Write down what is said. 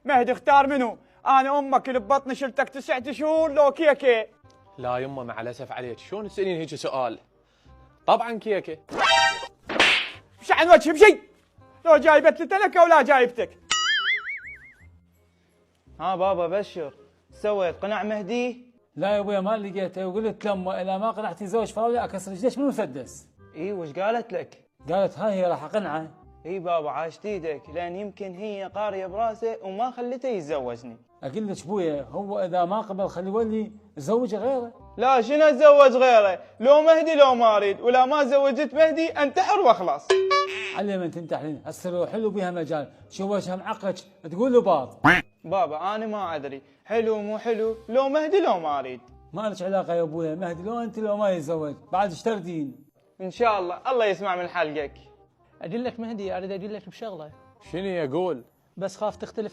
مهدي اختار منو؟ انا امك اللي ببطني شلتك 9 شهور لو كيكه. لا يمه مع الاسف عليك، شلون تسالين هيك سؤال؟ طبعا كيكه. مش عن وجهي بشي، لو جايبت لك ولا جايبتك. ها بابا بشر، سويت قناع مهدي؟ لا يا ابويا ما لقيته، وقلت لامه اذا ما قنعتي زوج فراوله اكسر رجليش بالمسدس. اي وش قالت لك؟ قالت هاي هي راح اقنعه. اي بابا عاشت ايدك، لان يمكن هي قاريه براسه وما خلته يتزوجني. اقول لك ابويا هو اذا ما قبل خلي يولي زوج غيره. لا شنو اتزوج غيره؟ لو مهدي لو ما اريد، ولا ما زوجت مهدي انتحر واخلص. علي من تنتحرين هسه لو حلو بيها مجال، شو وجهها معقج تقول له باط. بابا انا ما ادري حلو مو حلو، لو مهدي لو ما اريد. ما لك علاقه يا ابويا، مهدي لو انت لو ما يتزوج بعد ايش تردين؟ ان شاء الله يسمع من حلقك. اقول لك مهدي اريد اقول لك بشغله، شنو يقول؟ بس خاف تختلف